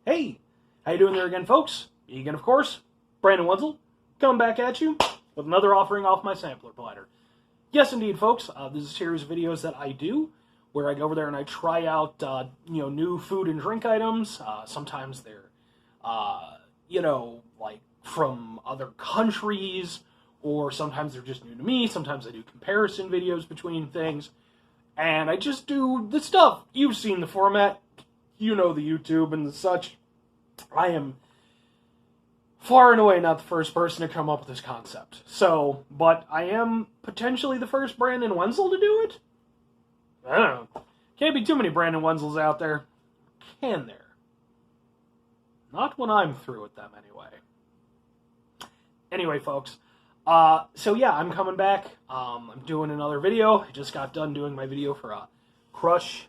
Hey, how you doing there again, folks? Again, of course, Brandon Wenzel, coming back at you with another offering off my sampler platter. Yes, indeed, folks. This is a series of videos that I do where I go over there and I try out, new food and drink items. Sometimes they're, like from other countries, or sometimes they're just new to me. Sometimes I do comparison videos between things, and I just do the stuff. You've seen the format. You know the YouTube and the such. I am far and away not the first person to come up with this concept. So, but I am potentially the first Brandon Wenzel to do it? I don't know. Can't be too many Brandon Wenzels out there. Can there? Not when I'm through with them, anyway. Anyway, folks. So yeah, I'm coming back. I'm doing another video. I just got done doing my video for Crush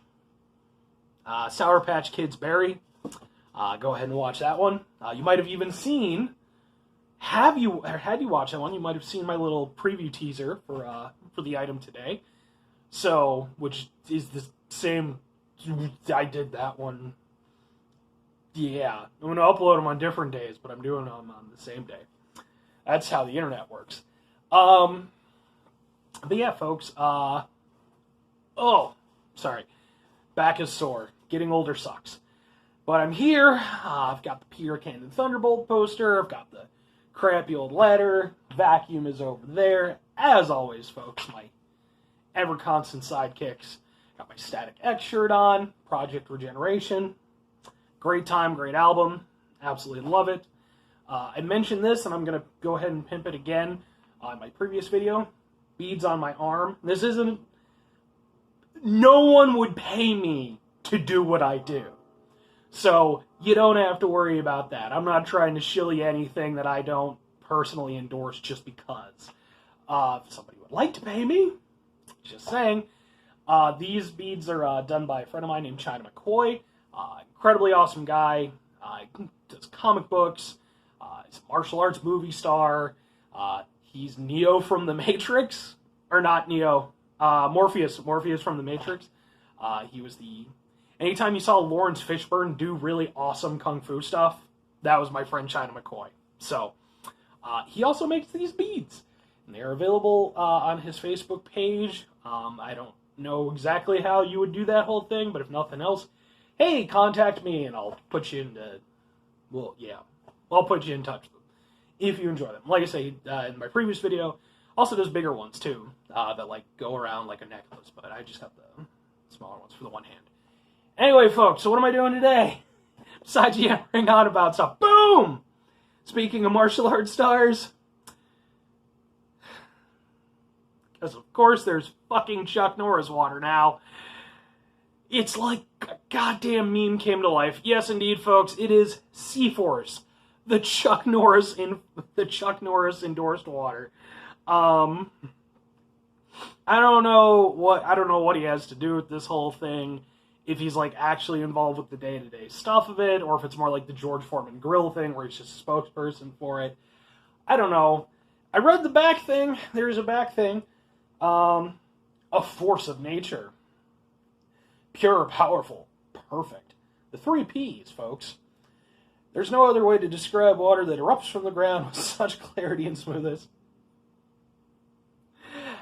Sour Patch Kids Berry. Go ahead and watch that one. You might have even seen, had you watched that one, you might have seen my little preview teaser for the item today. So, which is the same, I did that one. Yeah, I'm going to upload them on different days, but I'm doing them on the same day. That's how the internet works. But yeah, folks, sorry. Back is sore. Getting older sucks. But I'm here. I've got the Peter Cannon Thunderbolt poster. I've got the crappy old ladder. Vacuum is over there. As always, folks, my ever-constant sidekicks. Got my Static X shirt on. Project Regeneration. Great time, great album. Absolutely love it. I mentioned this, and I'm going to go ahead and pimp it again on my previous video. Beads on my arm. This isn't... No one would pay me to do what I do. So, you don't have to worry about that. I'm not trying to shill you anything that I don't personally endorse just because. If somebody would like to pay me, just saying. These beads are done by a friend of mine named China McCoy. Incredibly awesome guy. Does comic books. He's a martial arts movie star. He's Neo from The Matrix. Or not Neo. Morpheus from The Matrix. He was the... Anytime you saw Lawrence Fishburne do really awesome kung fu stuff, that was my friend China McCoy. So, he also makes these beads. And they're available on his Facebook page. I don't know exactly how you would do that whole thing, but if nothing else, hey, contact me and I'll put you into... Well, yeah. I'll put you in touch with them if you enjoy them. Like I say, in my previous video, also does bigger ones too, that like go around like a necklace, but I just got the smaller ones for the one hand. Anyway, folks, so what am I doing today? Besides yammering on about stuff. Boom! Speaking of martial arts stars, because of course there's fucking Chuck Norris water now. It's like a goddamn meme came to life. Yes, indeed, folks, it is CForce. The Chuck Norris endorsed water. I don't know what he has to do with this whole thing. If he's like actually involved with the day-to-day stuff of it, or if it's more like the George Foreman grill thing where he's just a spokesperson for it. I don't know. I read the back thing. There's a back thing. A force of nature. Pure, powerful, perfect. The 3 Ps, folks. There's no other way to describe water that erupts from the ground with such clarity and smoothness.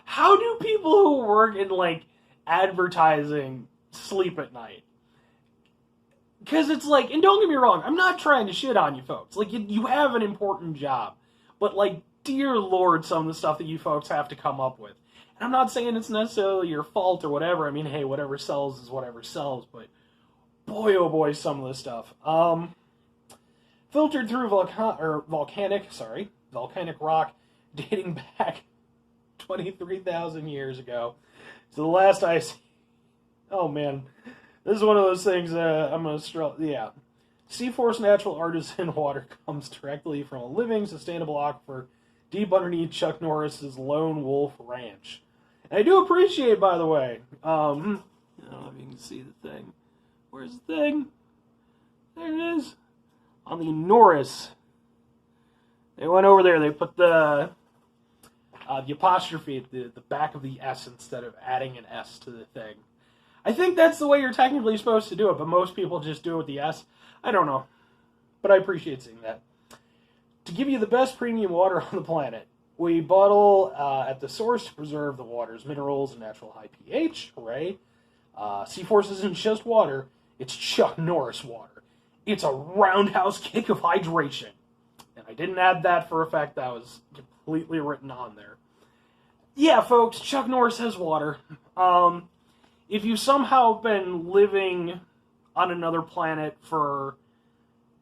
How do people who work in, like, advertising sleep at night? Because it's like, and don't get me wrong, I'm not trying to shit on you folks. Like, you have an important job. But, like, dear Lord, some of the stuff that you folks have to come up with. And I'm not saying it's necessarily your fault or whatever. I mean, hey, whatever sells is whatever sells. But, boy, oh boy, some of this stuff. Filtered through volcanic rock dating back 23,000 years ago. So the last ice... Oh, man. This is one of those things I'm going to struggle... Yeah. CForce natural artisan water comes directly from a living, sustainable aquifer deep underneath Chuck Norris's Lone Wolf Ranch. And I do appreciate, by the way... I don't know if you can see the thing. Where's the thing? There it is. On the Norris. They went over there. They put the apostrophe at the back of the S instead of adding an S to the thing. I think that's the way you're technically supposed to do it, but most people just do it with the S. I don't know. but I appreciate seeing that. To give you the best premium water on the planet, we bottle at the source to preserve the water's minerals and natural high pH. Hooray. CForce isn't just water, it's Chuck Norris water. It's a roundhouse kick of hydration. And I didn't add that for effect, that was completely written on there. Yeah, folks, Chuck Norris has water. If you've somehow been living on another planet for,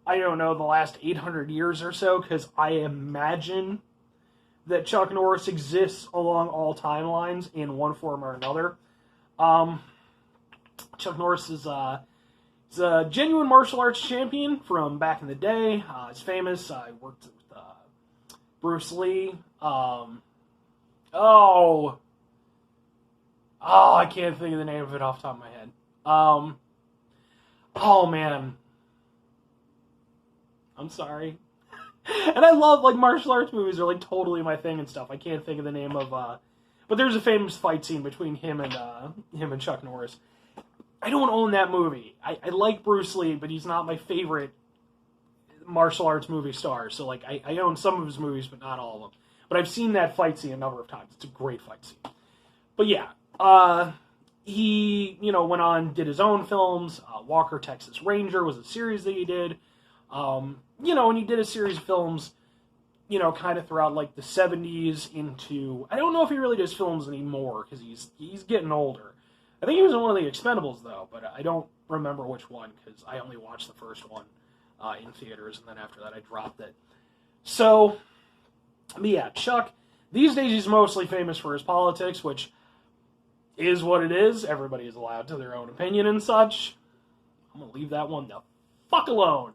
I don't know, the last 800 years or so, because I imagine that Chuck Norris exists along all timelines in one form or another. Chuck Norris is he's a genuine martial arts champion from back in the day. He's famous. I worked with Bruce Lee. I can't think of the name of it off the top of my head. Oh, man. I'm sorry. And I love, like, martial arts movies are, like, totally my thing and stuff. I can't think of the name of, but there's a famous fight scene between him and Chuck Norris. I don't own that movie. I like Bruce Lee, but he's not my favorite martial arts movie star. So, like, I own some of his movies, but not all of them. But I've seen that fight scene a number of times. It's a great fight scene. But, yeah. He, went on, did his own films. Walker, Texas Ranger was a series that he did. And he did a series of films, kind of throughout, like, the 70s into... I don't know if he really does films anymore, because he's getting older. I think he was in one of the Expendables, though, but I don't remember which one, because I only watched the first one in theaters, and then after that I dropped it. So, but yeah, Chuck, these days he's mostly famous for his politics, which is what it is. Everybody is allowed to their own opinion and such. I'm going to leave that one the fuck alone.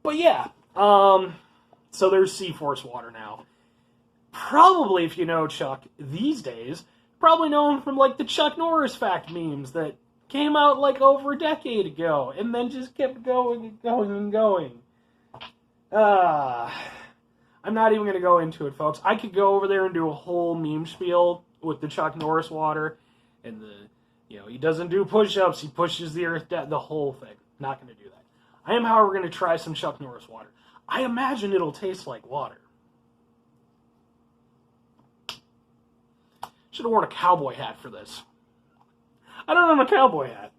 But yeah, so there's CForce Water now. Probably, if you know Chuck these days, probably known from, like, the Chuck Norris fact memes that came out, like, over a decade ago, and then just kept going and going and going. I'm not even going to go into it, folks. I could go over there and do a whole meme spiel with the Chuck Norris water, and he doesn't do push-ups, he pushes the earth down, the whole thing. Not going to do that. I am, however, going to try some Chuck Norris water. I imagine it'll taste like water. Should have worn a cowboy hat for this. I don't own a cowboy hat.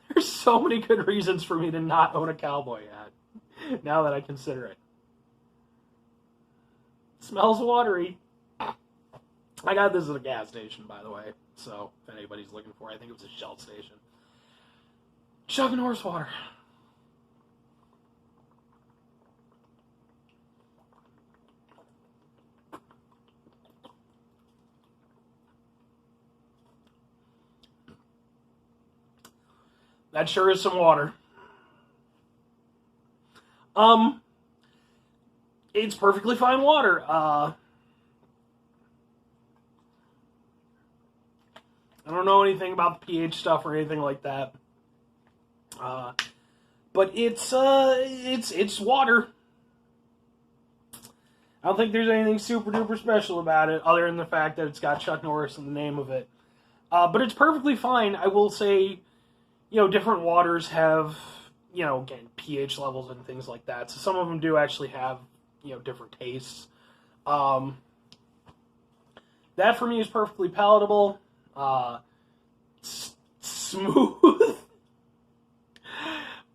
There's so many good reasons for me to not own a cowboy hat, now that I consider it. Smells watery. I got this at a gas station, by the way, so if anybody's looking for it, I think it was a Shell station. Chuck Norris water. That sure is some water. It's perfectly fine water. I don't know anything about the pH stuff or anything like that. But it's water. I don't think there's anything super duper special about it, other than the fact that it's got Chuck Norris in the name of it. But it's perfectly fine. I will say, different waters have, again, pH levels and things like that. So some of them do actually have, different tastes. That for me is perfectly palatable. Smooth.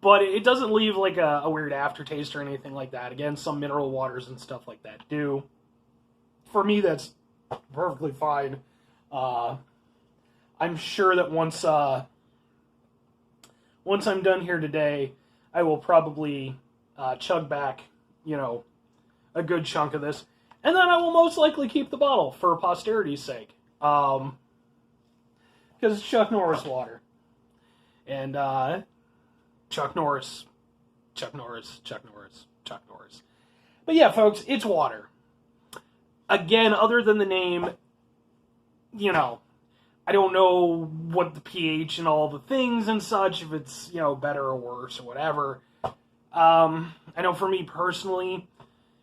But it doesn't leave like a weird aftertaste or anything like that. Again, some mineral waters and stuff like that do. For me, that's perfectly fine. I'm sure that once I'm done here today, I will probably chug back, a good chunk of this. And then I will most likely keep the bottle for posterity's sake. Because it's Chuck Norris water. And Chuck Norris. But yeah, folks, it's water. Again, other than the name, I don't know what the pH and all the things and such, if it's, better or worse or whatever. I know for me personally,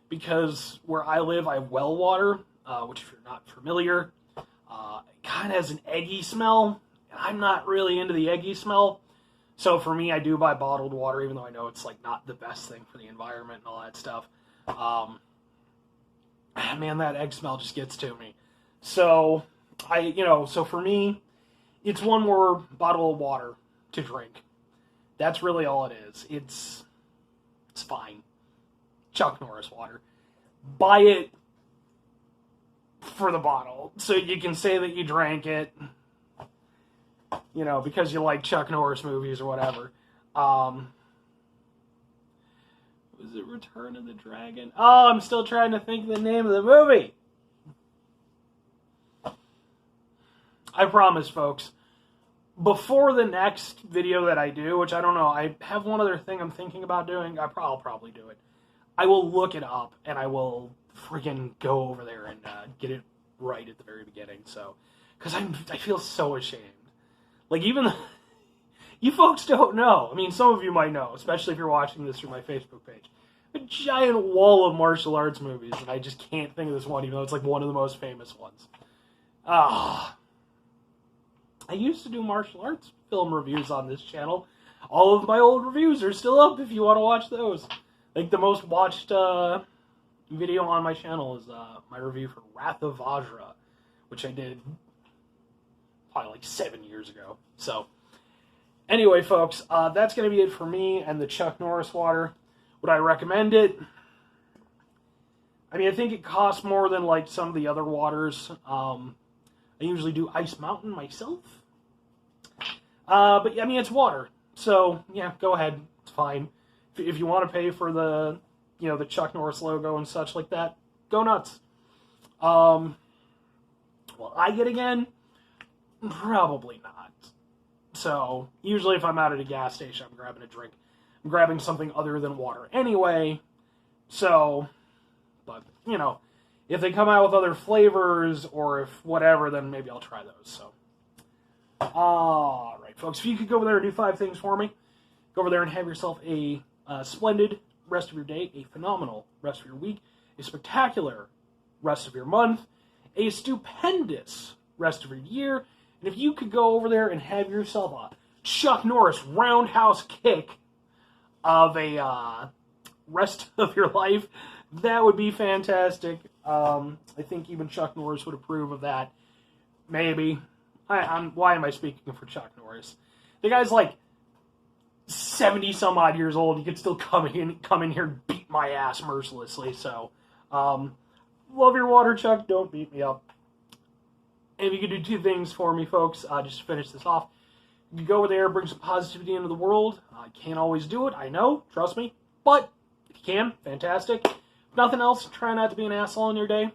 because where I live, I have well water, which if you're not familiar, it kind of has an eggy smell, and I'm not really into the eggy smell. So for me, I do buy bottled water, even though I know it's like not the best thing for the environment and all that stuff. Man, that egg smell just gets to me. So so for me, it's one more bottle of water to drink. That's really all it is. It's fine. Chuck Norris water. Buy it for the bottle, so you can say that you drank it, because you like Chuck Norris movies or whatever. Was it Return of the Dragon? Oh, I'm still trying to think of the name of the movie. I promise, folks, before the next video that I do, which I don't know, I have one other thing I'm thinking about doing. I'll probably do it. I will look it up, and I will freaking go over there and get it right at the very beginning. So, because I feel so ashamed. Like, even you folks don't know. I mean, some of you might know, especially if you're watching this through my Facebook page. A giant wall of martial arts movies, and I just can't think of this one, even though it's like one of the most famous ones. I used to do martial arts film reviews on this channel. All of my old reviews are still up if you want to watch those. Like, the most watched video on my channel is my review for Wrath of Vajra, which I did probably like 7 years ago. So, anyway, folks, that's going to be it for me and the Chuck Norris water. Would I recommend it? I mean, I think it costs more than like some of the other waters. I usually do Ice Mountain myself. But, I mean, it's water. So, yeah, go ahead. It's fine. If you want to pay for the, the Chuck Norris logo and such like that, go nuts. Will I get again? Probably not. So, usually if I'm out at a gas station, I'm grabbing a drink. I'm grabbing something other than water anyway. So, but, if they come out with other flavors or if whatever, then maybe I'll try those. So, alright, folks, if you could go over there and do 5 things for me, go over there and have yourself a splendid rest of your day, a phenomenal rest of your week, a spectacular rest of your month, a stupendous rest of your year, and if you could go over there and have yourself a Chuck Norris roundhouse kick of a rest of your life, that would be fantastic. I think even Chuck Norris would approve of that. Maybe. Why am I speaking for Chuck Norris? The guy's like 70 some odd years old. He could still come in here and beat my ass mercilessly. So, love your water, Chuck. Don't beat me up. And if you could do 2 things for me, folks, just to finish this off. You could go over there, bring some positivity into the world. I can't always do it, I know, trust me. But if you can, fantastic. If nothing else, try not to be an asshole in your day.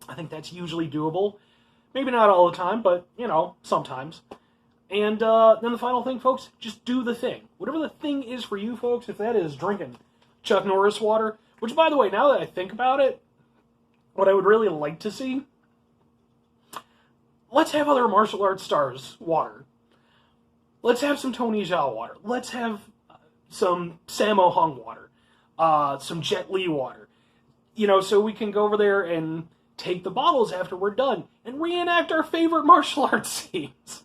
I think that's usually doable. Maybe not all the time, but, sometimes. And then the final thing, folks, just do the thing. Whatever the thing is for you, folks, if that is drinking Chuck Norris water, which, by the way, now that I think about it, what I would really like to see, let's have other martial arts stars water. Let's have some Tony Zhao water. Let's have some Sammo Hung water. Some Jet Li water. So we can go over there and take the bottles after we're done and reenact our favorite martial arts scenes.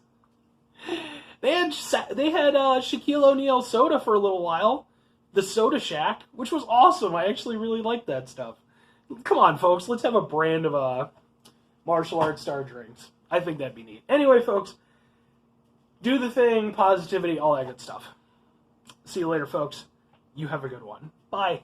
They had Shaquille O'Neal soda for a little while. The Soda Shack, which was awesome. I actually really liked that stuff. Come on, folks. Let's have a brand of martial arts star drinks. I think that'd be neat. Anyway, folks, do the thing, positivity, all that good stuff. See you later, folks. You have a good one. Bye.